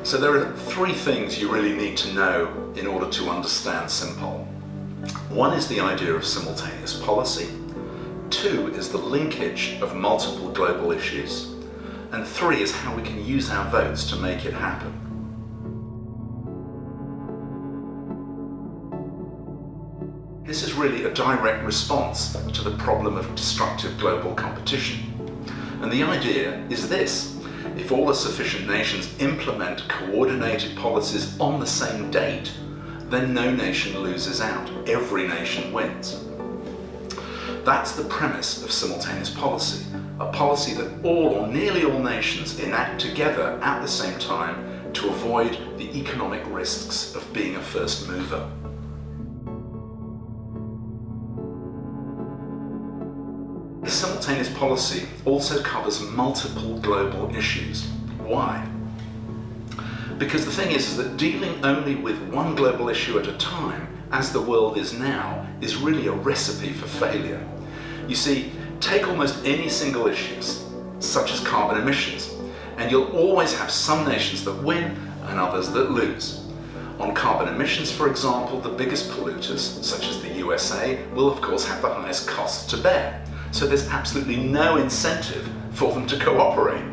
So there are three things you really need to know in order to understand Simpol. One is the idea of simultaneous policy. Two is the linkage of multiple global issues. And three is how we can use our votes to make it happen. This is really a direct response to the problem of destructive global competition. And the idea is this: if all the sufficient nations implement coordinated policies on the same date, then no nation loses out. Every nation wins. That's the premise of simultaneous policy, a policy that all or nearly all nations enact together at the same time to avoid the economic risks of being a first mover. Simultaneous policy also covers multiple global issues. Why? Because the thing is that dealing only with one global issue at a time, as the world is now, is really a recipe for failure. You see, take almost any single issue, such as carbon emissions, and you'll always have some nations that win and others that lose. On carbon emissions, for example, the biggest polluters, such as the USA, will of course have the highest costs to bear. So there's absolutely no incentive for them to cooperate.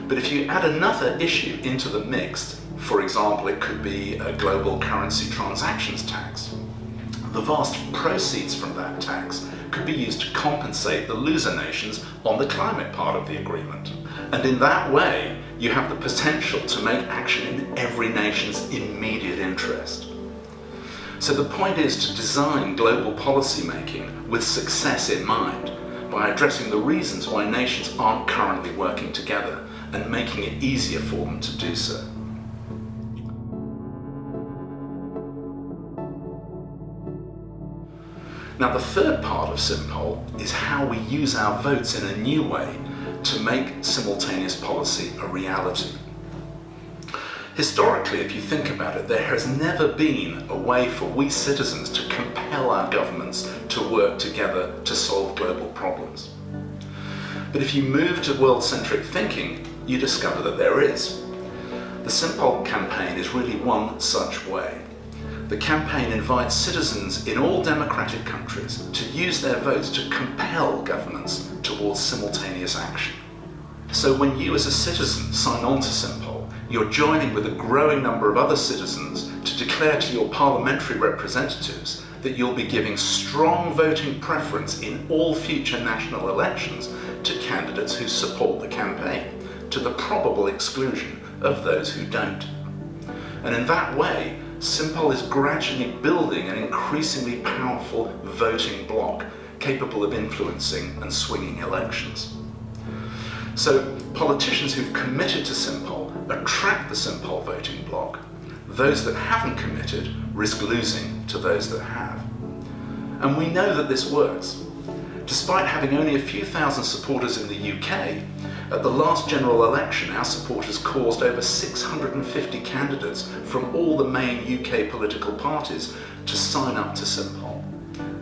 But if you add another issue into the mix, for example, it could be a global currency transactions tax, the vast proceeds from that tax could be used to compensate the loser nations on the climate part of the agreement. And in that way, you have the potential to make action in every nation's immediate interest. So the point is to design global policy making with success in mind by addressing the reasons why nations aren't currently working together and making it easier for them to do so. Now, the third part of Simpol is how we use our votes in a new way to make simultaneous policy a reality. Historically, if you think about it, there has never been a way for we citizens to compel our governments to work together to solve global problems. But if you move to world-centric thinking, you discover that there is. The Simpol campaign is really one such way. The campaign invites citizens in all democratic countries to use their votes to compel governments towards simultaneous action. So when you as a citizen sign on to Simpol, you're joining with a growing number of other citizens to declare to your parliamentary representatives that you'll be giving strong voting preference in all future national elections to candidates who support the campaign, to the probable exclusion of those who don't. And in that way, Simpol is gradually building an increasingly powerful voting bloc capable of influencing and swinging elections. So politicians who've committed to Simpol attract the Simpol voting bloc. Those that haven't committed risk losing to those that have. And we know that this works. Despite having only a few thousand supporters in the UK, at the last general election our supporters caused over 650 candidates from all the main UK political parties to sign up to Simpol.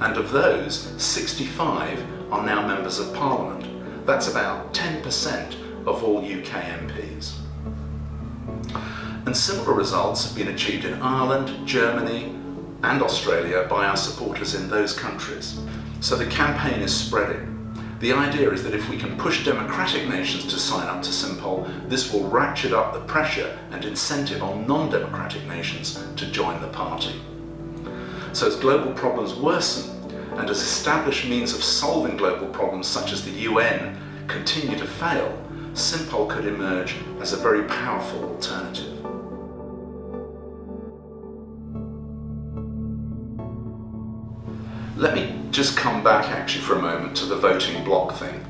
And of those, 65 are now members of Parliament. That's about 10% of all UK MPs. And similar results have been achieved in Ireland, Germany, and Australia by our supporters in those countries. So the campaign is spreading. The idea is that if we can push democratic nations to sign up to Simpol, this will ratchet up the pressure and incentive on non-democratic nations to join the party. So as global problems worsen, and as established means of solving global problems such as the UN continue to fail, Simpol could emerge as a very powerful alternative. Let me just come back actually for a moment to the voting bloc thing.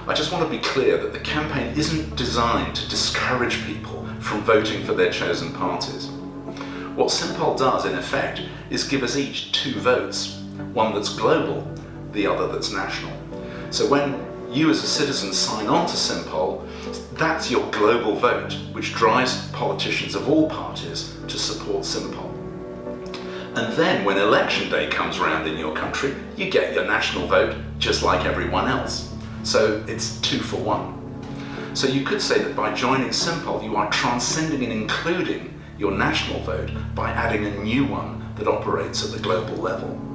I just want to be clear that the campaign isn't designed to discourage people from voting for their chosen parties. What Simpol does in effect is give us each two votes, one that's global, the other that's national. So when you as a citizen sign on to Simpol, that's your global vote, which drives politicians of all parties to support Simpol. And then when election day comes around in your country, you get your national vote just like everyone else. So it's 2 for 1. So you could say that by joining Simpol, you are transcending and including your national vote by adding a new one that operates at the global level.